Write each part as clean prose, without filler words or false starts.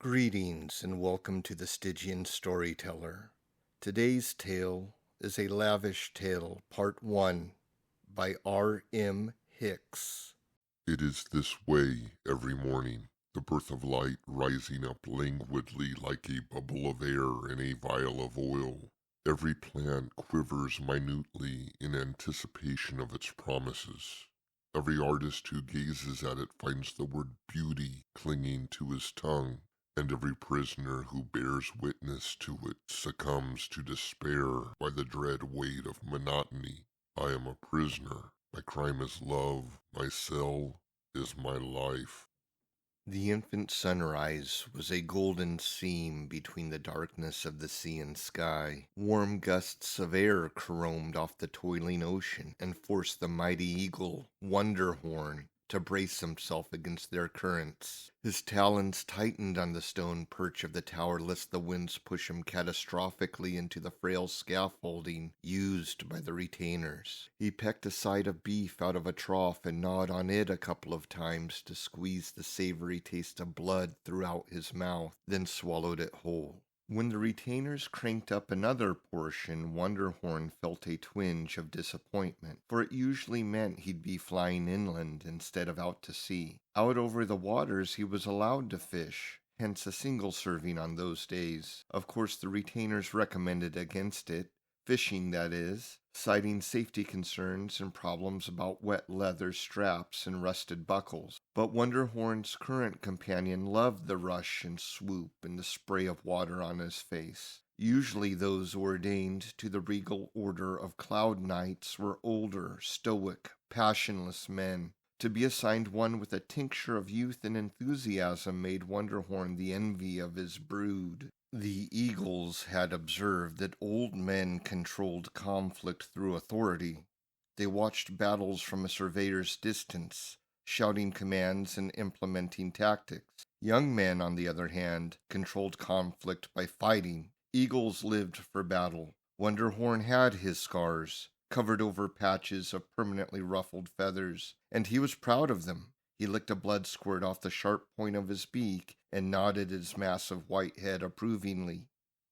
Greetings and welcome to the Stygian Storyteller. Today's tale is a Lavish Tale, Part 1, by R.M. Hicks. It is this way every morning, the birth of light rising up languidly like a bubble of air in a vial of oil. Every plant quivers minutely in anticipation of its promises. Every artist who gazes at it finds the word beauty clinging to his tongue, and every prisoner who bears witness to it succumbs to despair by the dread weight of monotony. I am a prisoner. My crime is love. My cell is my life. The infant sunrise was a golden seam between the darkness of the sea and sky. Warm gusts of air caromed off the toiling ocean and forced the mighty eagle, Wonderhorn, to brace himself against their currents. His talons tightened on the stone perch of the tower lest the winds push him catastrophically into the frail scaffolding used by the retainers. He pecked a side of beef out of a trough and gnawed on it a couple of times to squeeze the savory taste of blood throughout his mouth, then swallowed it whole. When the retainers cranked up another portion, Wonderhorn felt a twinge of disappointment, for it usually meant he'd be flying inland instead of out to sea. Out over the waters he was allowed to fish, hence a single serving on those days. Of course the retainers recommended against it, fishing that is, citing safety concerns and problems about wet leather straps and rusted buckles. But Wonderhorn's current companion loved the rush and swoop and the spray of water on his face. Usually those ordained to the regal order of cloud knights were older, stoic, passionless men. To be assigned one with a tincture of youth and enthusiasm made Wonderhorn the envy of his brood. The eagles had observed that old men controlled conflict through authority. They watched battles from a surveyor's distance, shouting commands and implementing tactics. Young men, on the other hand, controlled conflict by fighting. Eagles lived for battle. Wonderhorn had his scars, covered over patches of permanently ruffled feathers, and he was proud of them. He licked a blood squirt off the sharp point of his beak and nodded his massive white head approvingly.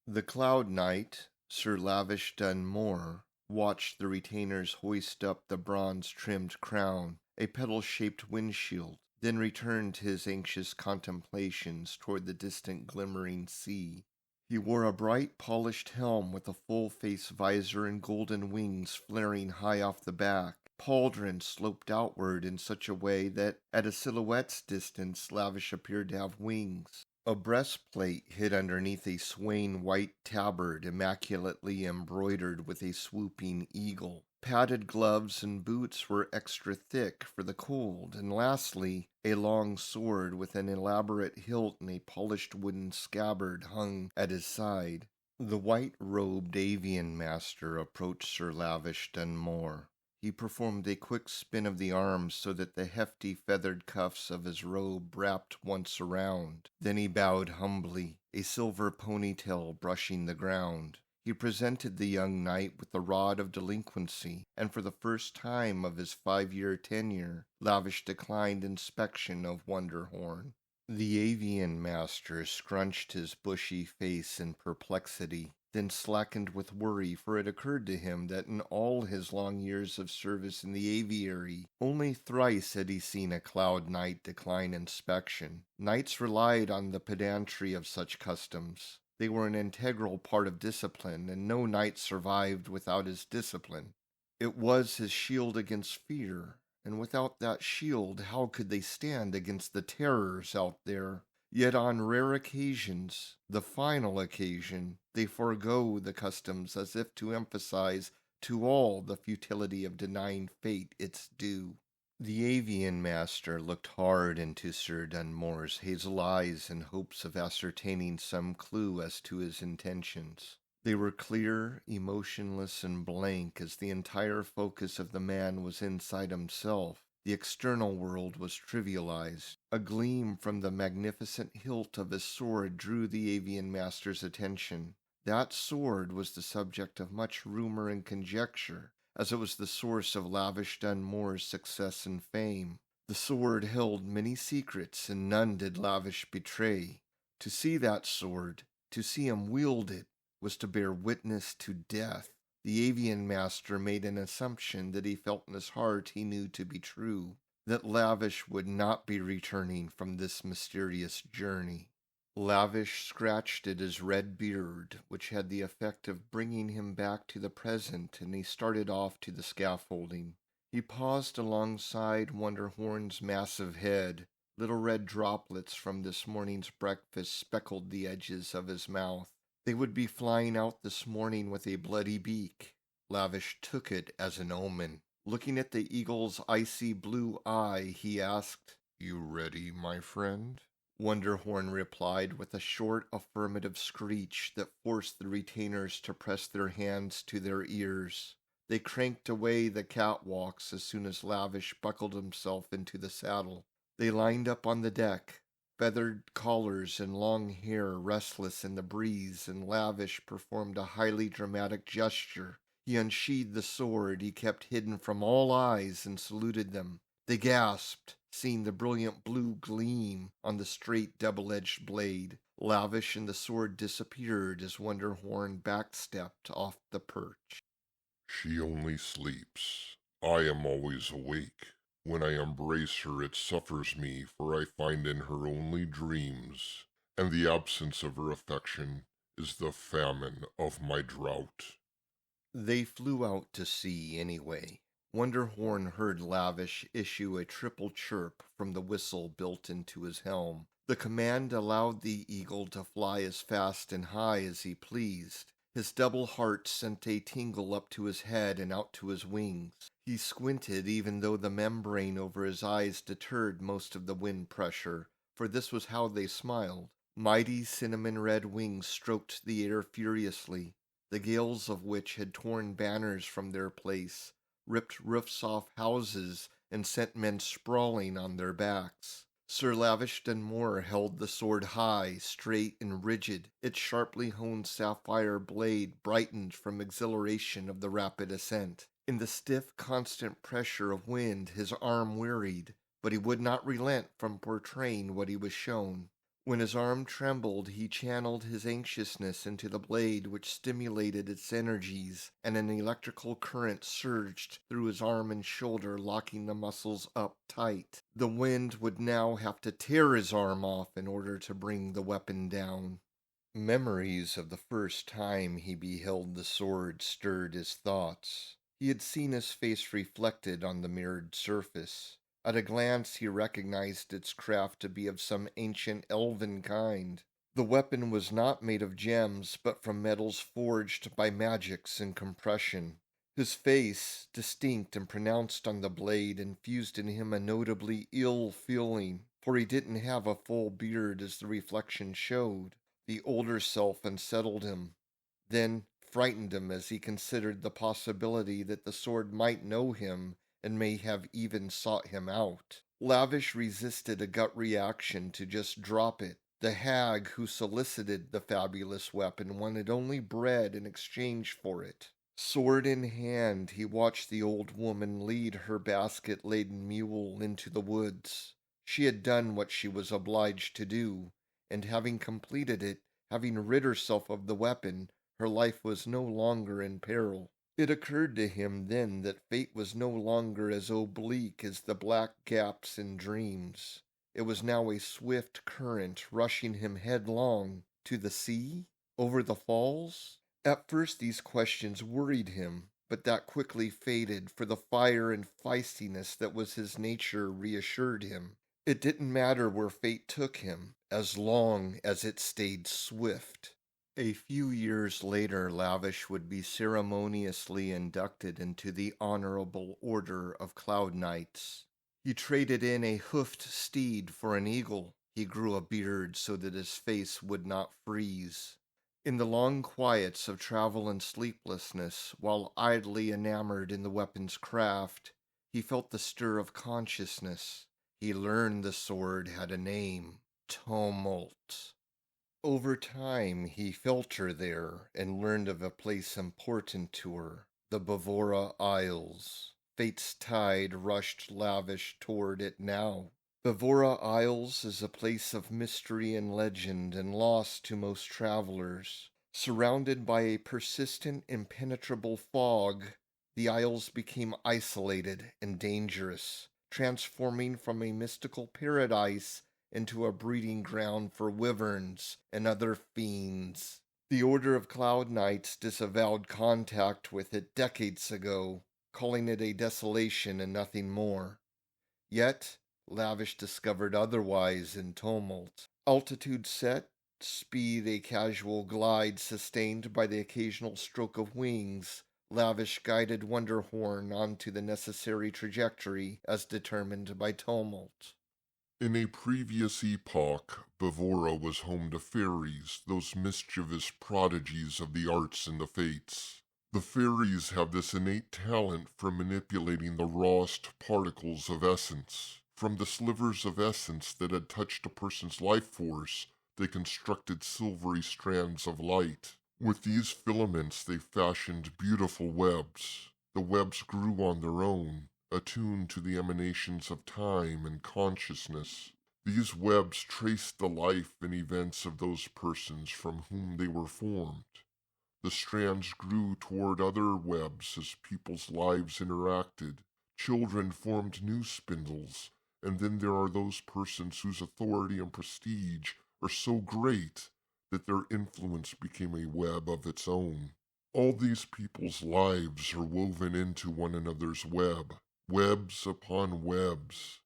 The Cloud Knight, Sir Lavish Dn'Moore, watched the retainers hoist up the bronze-trimmed crown, a petal-shaped windshield, then returned his anxious contemplations toward the distant glimmering sea. He wore a bright polished helm with a full-face visor and golden wings flaring high off the back. Pauldron sloped outward in such a way that at a silhouette's distance Lavish appeared to have wings. A breastplate hid underneath a swaying white tabard immaculately embroidered with a swooping eagle. Padded gloves and boots were extra thick for the cold, and lastly, a long sword with an elaborate hilt and a polished wooden scabbard hung at his side. The white-robed avian master approached Sir Lavish Dn'Moore. He performed a quick spin of the arms so that the hefty feathered cuffs of his robe wrapped once around. Then he bowed humbly, a silver ponytail brushing the ground. He presented the young knight with the rod of delinquency, and for the first time of his 5-year tenure, Lavish declined inspection of Wonderhorn. The avian master scrunched his bushy face in perplexity, then slackened with worry, for it occurred to him that in all his long years of service in the aviary, only thrice had he seen a cloud knight decline inspection. Knights relied on the pedantry of such customs. They were an integral part of discipline, and no knight survived without his discipline. It was his shield against fear, and without that shield how could they stand against the terrors out there? Yet on rare occasions, the final occasion, they forego the customs as if to emphasize to all the futility of denying fate its due. The avian master looked hard into Sir Dn'Moore's hazel eyes in hopes of ascertaining some clue as to his intentions. They were clear, emotionless, and blank as the entire focus of the man was inside himself. The external world was trivialized. A gleam from the magnificent hilt of his sword drew the avian master's attention. That sword was the subject of much rumor and conjecture, as it was the source of Lavish Dn'Moore's success and fame. The sword held many secrets, and none did Lavish betray. To see that sword, to see him wield it, was to bear witness to death. The avian master made an assumption that he felt in his heart he knew to be true, that Lavish would not be returning from this mysterious journey. Lavish scratched at his red beard, which had the effect of bringing him back to the present, and he started off to the scaffolding. He paused alongside Wonderhorn's massive head. Little red droplets from this morning's breakfast speckled the edges of his mouth. They would be flying out this morning with a bloody beak. Lavish took it as an omen. Looking at the eagle's icy blue eye, he asked, "You ready, my friend?" Wonderhorn replied with a short affirmative screech that forced the retainers to press their hands to their ears. They cranked away the catwalks as soon as Lavish buckled himself into the saddle. They lined up on the deck, feathered collars and long hair restless in the breeze, and Lavish performed a highly dramatic gesture. He unsheathed the sword he kept hidden from all eyes and saluted them. They gasped, seeing the brilliant blue gleam on the straight double-edged blade. Lavish and the sword disappeared as Wonderhorn backstepped off the perch. She only sleeps. I am always awake. When I embrace her, it suffers me, for I find in her only dreams, and the absence of her affection is the famine of my drought. They flew out to sea anyway. Wonderhorn heard Lavish issue a triple chirp from the whistle built into his helm. The command allowed the eagle to fly as fast and high as he pleased. His double heart sent a tingle up to his head and out to his wings. He squinted even though the membrane over his eyes deterred most of the wind pressure, for this was how they smiled. Mighty cinnamon-red wings stroked the air furiously, the gales of which had torn banners from their place, ripped roofs off houses, and sent men sprawling on their backs. Sir Lavish Dn'Moore held the sword high, straight and rigid. Its sharply honed sapphire blade brightened from exhilaration of the rapid ascent. In the stiff, constant pressure of wind his arm wearied, but he would not relent from portraying what he was shown. When his arm trembled, he channeled his anxiousness into the blade, which stimulated its energies, and an electrical current surged through his arm and shoulder, locking the muscles up tight. The wind would now have to tear his arm off in order to bring the weapon down. Memories of the first time he beheld the sword stirred his thoughts. He had seen his face reflected on the mirrored surface. At a glance he recognized its craft to be of some ancient elven kind. The weapon was not made of gems, but from metals forged by magics and compression. His face, distinct and pronounced on the blade, infused in him a notably ill feeling, for he didn't have a full beard as the reflection showed. The older self unsettled him, then frightened him as he considered the possibility that the sword might know him and may have even sought him out. Lavish resisted a gut reaction to just drop it. The hag who solicited the fabulous weapon wanted only bread in exchange for it. Sword in hand, he watched the old woman lead her basket-laden mule into the woods. She had done what she was obliged to do, and having completed it, having rid herself of the weapon, her life was no longer in peril. It occurred to him then that fate was no longer as oblique as the black gaps in dreams. It was now a swift current rushing him headlong to the sea, over the falls. At first these questions worried him, but that quickly faded, for the fire and feistiness that was his nature reassured him. It didn't matter where fate took him, as long as it stayed swift. A few years later, Lavish would be ceremoniously inducted into the Honorable Order of Cloud Knights. He traded in a hoofed steed for an eagle. He grew a beard so that his face would not freeze. In the long quiets of travel and sleeplessness, while idly enamored in the weapon's craft, he felt the stir of consciousness. He learned the sword had a name: Tumult. Over time, he felt her there and learned of a place important to her, the Bevora Isles. Fate's tide rushed Lavish toward it now. Bevora Isles is a place of mystery and legend and lost to most travelers. Surrounded by a persistent, impenetrable fog, the isles became isolated and dangerous, transforming from a mystical paradise into a breeding ground for wyverns and other fiends. The Order of Cloud Knights disavowed contact with it decades ago, calling it a desolation and nothing more. Yet, Lavish discovered otherwise in tumult. Altitude set, speed a casual glide sustained by the occasional stroke of wings, Lavish guided Wonderhorn onto the necessary trajectory as determined by tumult. In a previous epoch, Bevora was home to fairies, those mischievous prodigies of the arts and the fates. The fairies have this innate talent for manipulating the rawest particles of essence. From the slivers of essence that had touched a person's life force, they constructed silvery strands of light. With these filaments they fashioned beautiful webs. The webs grew on their own, attuned to the emanations of time and consciousness. These webs traced the life and events of those persons from whom they were formed. The strands grew toward other webs as people's lives interacted. Children formed new spindles, and then there are those persons whose authority and prestige are so great that their influence became a web of its own. All these people's lives are woven into one another's web, webs upon webs.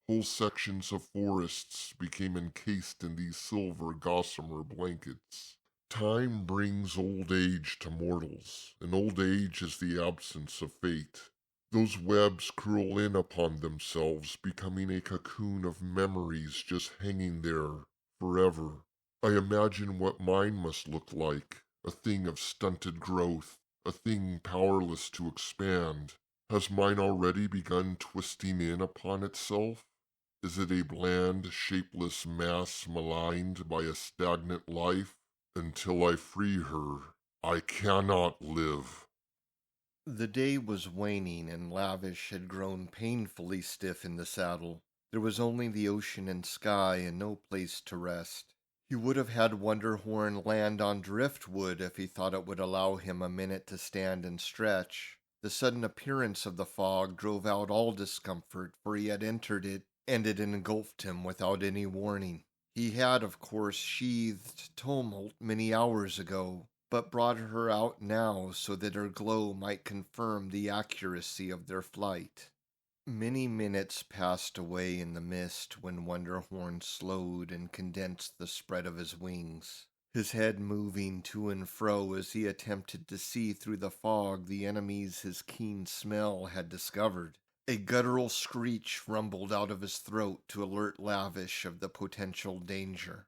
Whole sections of forests became encased in these silver gossamer blankets. Time brings old age to mortals, and old age is the absence of fate. Those webs curl in upon themselves, becoming a cocoon of memories just hanging there forever. I imagine what mine must look like, a thing of stunted growth, a thing powerless to expand. Has mine already begun twisting in upon itself? Is it a bland, shapeless mass maligned by a stagnant life? Until I free her, I cannot live. The day was waning, and Lavish had grown painfully stiff in the saddle. There was only the ocean and sky, and no place to rest. He would have had Wonderhorn land on driftwood if he thought it would allow him a minute to stand and stretch. The sudden appearance of the fog drove out all discomfort, for he had entered it, and it engulfed him without any warning. He had, of course, sheathed Tumult many hours ago, but brought her out now so that her glow might confirm the accuracy of their flight. Many minutes passed away in the mist when Wonderhorn slowed and condensed the spread of his wings, his head moving to and fro as he attempted to see through the fog the enemies his keen smell had discovered. A guttural screech rumbled out of his throat to alert Lavish of the potential danger.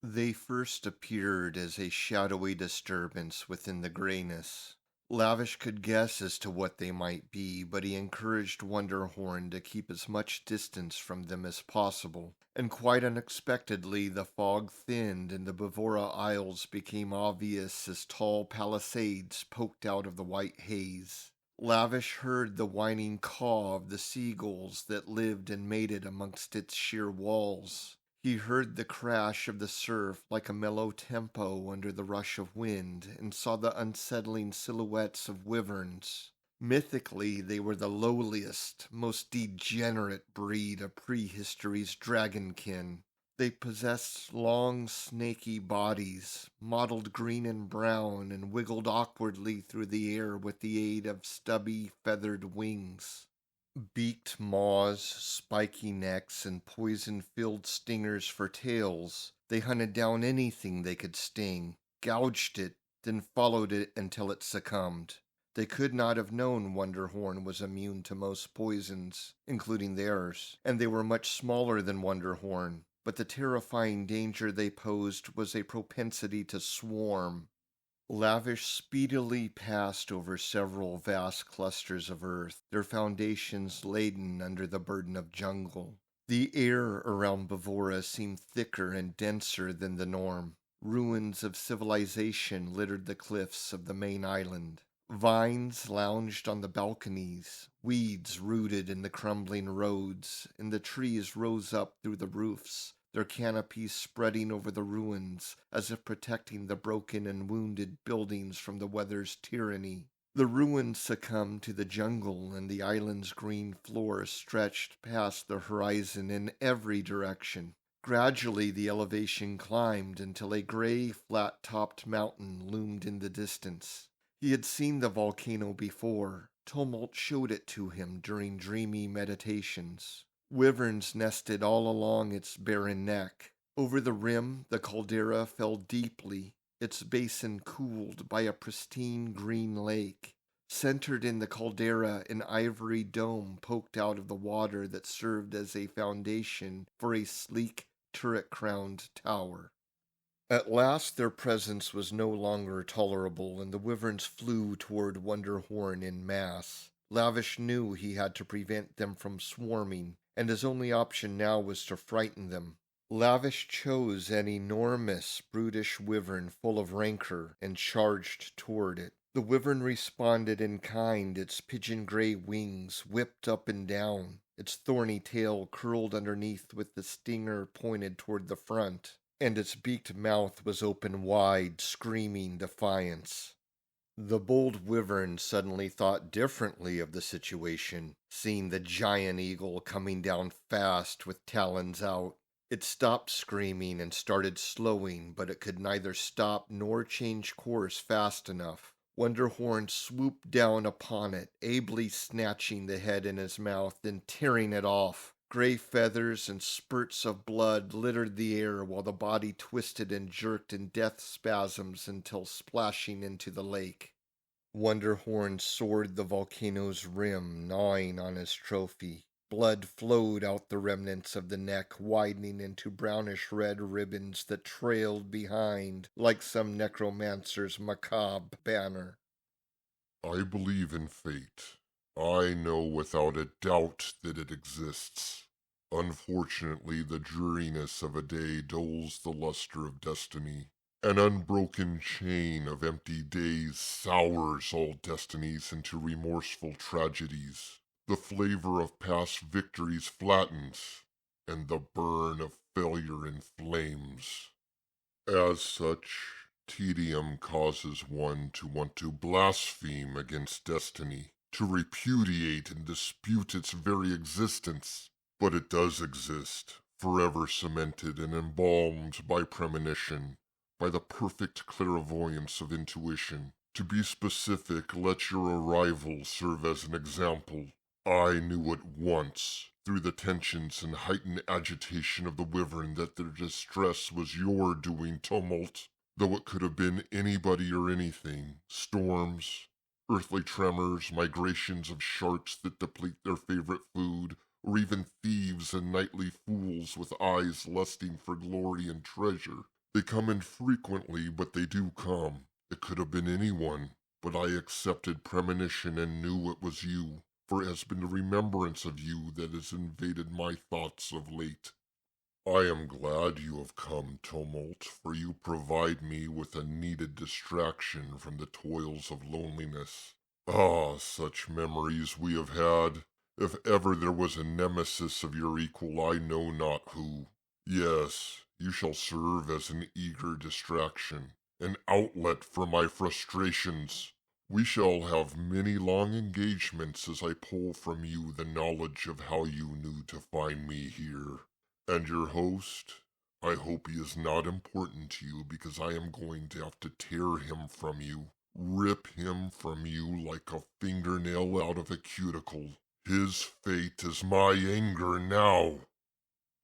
They first appeared as a shadowy disturbance within the grayness. Lavish could guess as to what they might be, but he encouraged Wonderhorn to keep as much distance from them as possible, and quite unexpectedly the fog thinned and the Bevora Isles became obvious as tall palisades poked out of the white haze. Lavish heard the whining caw of the seagulls that lived and mated amongst its sheer walls. He heard the crash of the surf like a mellow tempo under the rush of wind, and saw the unsettling silhouettes of wyverns. Mythically, they were the lowliest, most degenerate breed of prehistory's dragonkin. They possessed long, snaky bodies, mottled green and brown, and wiggled awkwardly through the air with the aid of stubby, feathered wings. Beaked maws, spiky necks, and poison-filled stingers for tails, they hunted down anything they could sting, gouged it, then followed it until it succumbed. They could not have known Wonderhorn was immune to most poisons, including theirs, and they were much smaller than Wonderhorn, but the terrifying danger they posed was a propensity to swarm. Lavish speedily passed over several vast clusters of earth, their foundations laden under the burden of jungle. The air around Bevora seemed thicker and denser than the norm. Ruins of civilization littered the cliffs of the main island. Vines lounged on the balconies. Weeds rooted in the crumbling roads, and the trees rose up through the roofs, their canopies spreading over the ruins as if protecting the broken and wounded buildings from the weather's tyranny. The ruins succumbed to the jungle, and the island's green floor stretched past the horizon in every direction. Gradually the elevation climbed until a gray, flat-topped mountain loomed in the distance. He had seen the volcano before. Tumult showed it to him during dreamy meditations. Wyverns nested all along its barren neck. Over the rim, the caldera fell deeply, its basin cooled by a pristine green lake. Centered in the caldera, an ivory dome poked out of the water that served as a foundation for a sleek, turret-crowned tower. At last their presence was no longer tolerable, and the wyverns flew toward Wonderhorn in mass. Lavish knew he had to prevent them from swarming, and his only option now was to frighten them. Lavish chose an enormous, brutish wyvern full of rancor and charged toward it. The wyvern responded in kind, its pigeon-gray wings whipped up and down, its thorny tail curled underneath with the stinger pointed toward the front, and its beaked mouth was open wide, screaming defiance. The bold wyvern suddenly thought differently of the situation, seeing the giant eagle coming down fast with talons out. It stopped screaming and started slowing, but it could neither stop nor change course fast enough. Wonderhorn swooped down upon it, ably snatching the head in his mouth and tearing it off. Gray feathers and spurts of blood littered the air while the body twisted and jerked in death spasms until splashing into the lake. Wonderhorn soared the volcano's rim, gnawing on his trophy. Blood flowed out the remnants of the neck, widening into brownish-red ribbons that trailed behind like some necromancer's macabre banner. I believe in fate. I know without a doubt that it exists. Unfortunately, the dreariness of a day dulls the luster of destiny. An unbroken chain of empty days sours all destinies into remorseful tragedies. The flavor of past victories flattens, and the burn of failure inflames. As such, tedium causes one to want to blaspheme against destiny, to repudiate and dispute its very existence. But it does exist, forever cemented and embalmed by premonition, by the perfect clairvoyance of intuition. To be specific, let your arrival serve as an example. I knew at once, through the tensions and heightened agitation of the wyvern, that their distress was your doing, Tumult, though it could have been anybody or anything. Storms, earthly tremors, migrations of sharks that deplete their favorite food, or even thieves and nightly fools with eyes lusting for glory and treasure. They come infrequently, but they do come. It could have been anyone, but I accepted premonition and knew it was you, for it has been the remembrance of you that has invaded my thoughts of late. I am glad you have come, Tumult, for you provide me with a needed distraction from the toils of loneliness. Ah, such memories we have had! If ever there was a nemesis of your equal, I know not who. Yes, you shall serve as an eager distraction, an outlet for my frustrations. We shall have many long engagements as I pull from you the knowledge of how you knew to find me here. And your host? I hope he is not important to you, because I am going to have to tear him from you, rip him from you like a fingernail out of a cuticle. His fate is my anger now.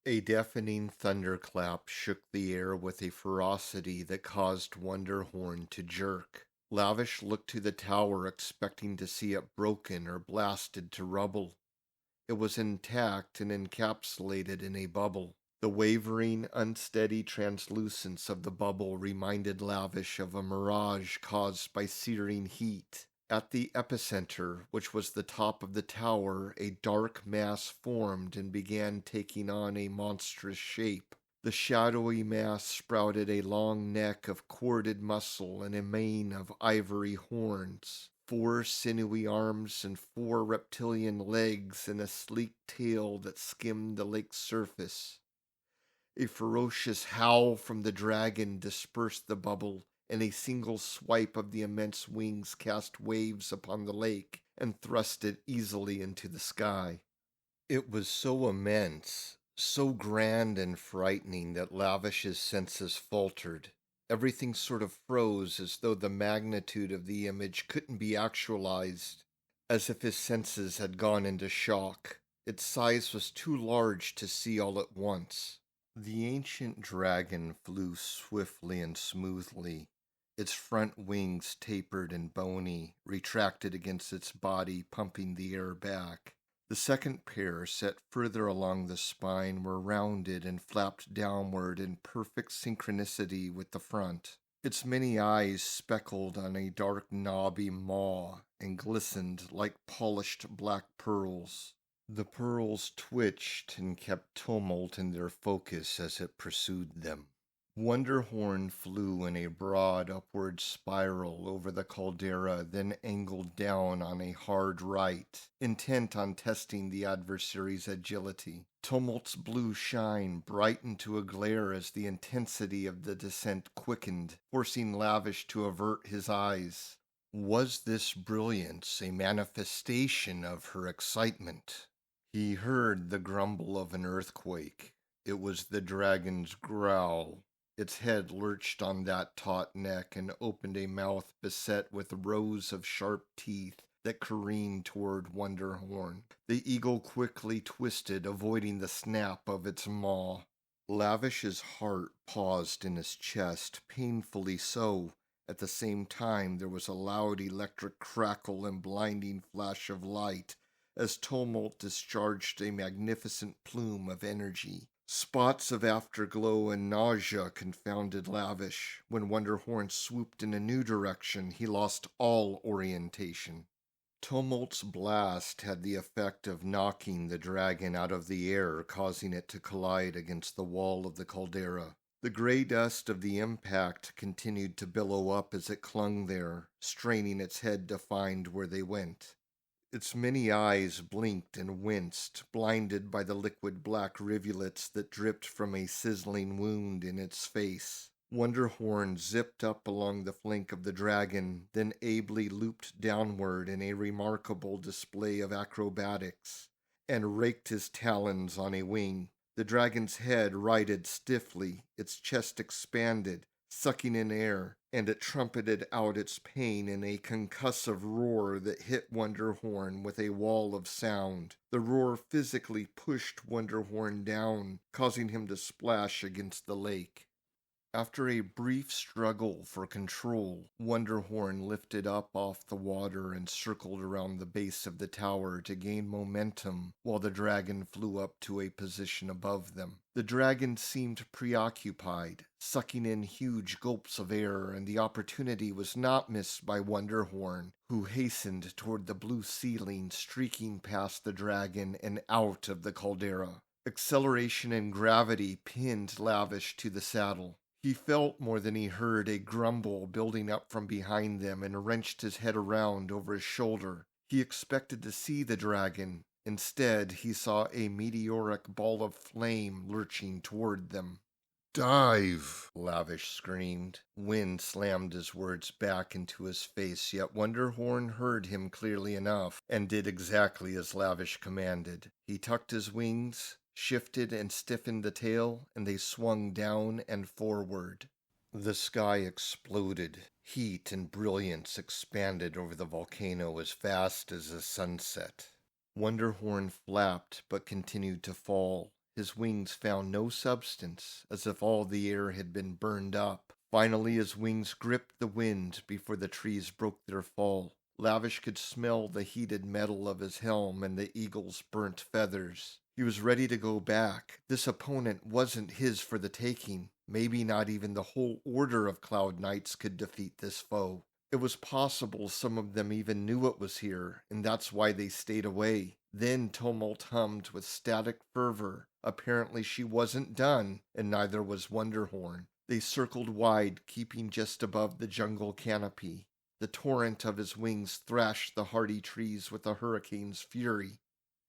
A deafening thunderclap shook the air with a ferocity that caused Wonderhorn to jerk. Lavish looked to the tower, expecting to see it broken or blasted to rubble. It was intact and encapsulated in a bubble. The wavering, unsteady translucence of the bubble reminded Lavish of a mirage caused by searing heat. At the epicenter, which was the top of the tower, a dark mass formed and began taking on a monstrous shape. The shadowy mass sprouted a long neck of corded muscle and a mane of ivory horns. 4 sinewy arms and 4 reptilian legs and a sleek tail that skimmed the lake's surface. A ferocious howl from the dragon dispersed the bubble, and a single swipe of the immense wings cast waves upon the lake and thrust it easily into the sky. It was so immense, so grand and frightening that Lavish's senses faltered. Everything sort of froze as though the magnitude of the image couldn't be actualized, as if his senses had gone into shock. Its size was too large to see all at once. The ancient dragon flew swiftly and smoothly. Its front wings, tapered and bony, retracted against its body, pumping the air back. The second pair, set further along the spine, were rounded and flapped downward in perfect synchronicity with the front. Its many eyes speckled on a dark knobby maw and glistened like polished black pearls. The pearls twitched and kept tumult in their focus as it pursued them. Wonderhorn flew in a broad upward spiral over the caldera, then angled down on a hard right, intent on testing the adversary's agility. Tumult's blue shine brightened to a glare as the intensity of the descent quickened, forcing Lavish to avert his eyes. Was this brilliance a manifestation of her excitement? He heard the grumble of an earthquake. It was the dragon's growl. Its head lurched on that taut neck and opened a mouth beset with rows of sharp teeth that careened toward Wonderhorn. The eagle quickly twisted, avoiding the snap of its maw. Lavish's heart paused in his chest, painfully so. At the same time, there was a loud electric crackle and blinding flash of light as Tumult discharged a magnificent plume of energy. Spots of afterglow and nausea confounded Lavish. When Wonderhorn swooped in a new direction, he lost all orientation. Tumult's blast had the effect of knocking the dragon out of the air, causing it to collide against the wall of the caldera. The gray dust of the impact continued to billow up as it clung there, straining its head to find where they went. Its many eyes blinked and winced, blinded by the liquid black rivulets that dripped from a sizzling wound in its face. Wonderhorn zipped up along the flank of the dragon, then ably looped downward in a remarkable display of acrobatics, and raked his talons on a wing. The dragon's head righted stiffly, its chest expanded, sucking in air, and it trumpeted out its pain in a concussive roar that hit Wonderhorn with a wall of sound. The roar physically pushed Wonderhorn down, causing him to splash against the lake. After a brief struggle for control, Wonderhorn lifted up off the water and circled around the base of the tower to gain momentum while the dragon flew up to a position above them. The dragon seemed preoccupied, sucking in huge gulps of air, and the opportunity was not missed by Wonderhorn, who hastened toward the blue ceiling, streaking past the dragon and out of the caldera. Acceleration and gravity pinned Lavish to the saddle. He felt more than he heard a grumble building up from behind them and wrenched his head around over his shoulder. He expected to see the dragon. Instead, he saw a meteoric ball of flame lurching toward them. "Dive!" Lavish screamed. Wind slammed his words back into his face, yet Wonderhorn heard him clearly enough and did exactly as Lavish commanded. He tucked his wings, shifted and stiffened the tail, and they swung down and forward. The sky exploded. Heat and brilliance expanded over the volcano as fast as the sunset. Wonderhorn flapped but continued to fall. His wings found no substance, as if all the air had been burned up. Finally, his wings gripped the wind before the trees broke their fall. Lavish could smell the heated metal of his helm and the eagle's burnt feathers. He was ready to go back. This opponent wasn't his for the taking. Maybe not even the whole order of Cloud Knights could defeat this foe. It was possible some of them even knew it was here, and that's why they stayed away. Then Tumult hummed with static fervor. Apparently she wasn't done, and neither was Wonderhorn. They circled wide, keeping just above the jungle canopy. The torrent of his wings thrashed the hardy trees with a hurricane's fury.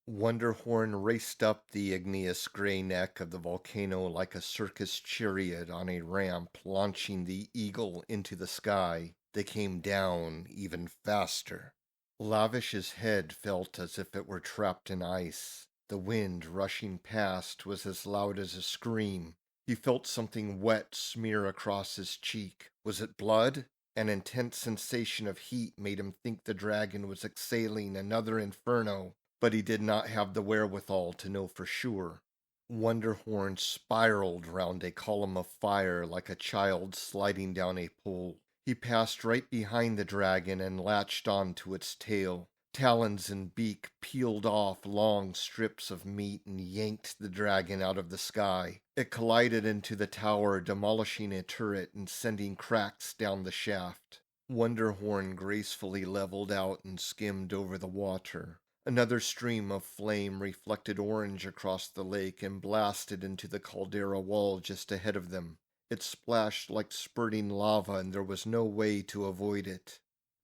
Wonderhorn raced up the igneous gray neck of the volcano like a circus chariot on a ramp, launching the eagle into the sky. They came down even faster. Lavish's head felt as if it were trapped in ice. The wind rushing past was as loud as a scream. He felt something wet smear across his cheek. Was it blood? An intense sensation of heat made him think the dragon was exhaling another inferno, but he did not have the wherewithal to know for sure. Wonderhorn spiraled round a column of fire like a child sliding down a pole. He passed right behind the dragon and latched on to its tail. Talons and beak peeled off long strips of meat and yanked the dragon out of the sky. It collided into the tower, demolishing a turret and sending cracks down the shaft. Wonderhorn gracefully leveled out and skimmed over the water. Another stream of flame reflected orange across the lake and blasted into the caldera wall just ahead of them. It splashed like spurting lava, and there was no way to avoid it.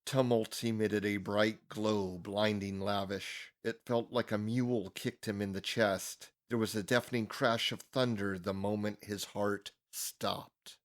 Tumult emitted a bright glow, blinding Lavish. It felt like a mule kicked him in the chest. There was a deafening crash of thunder the moment his heart stopped.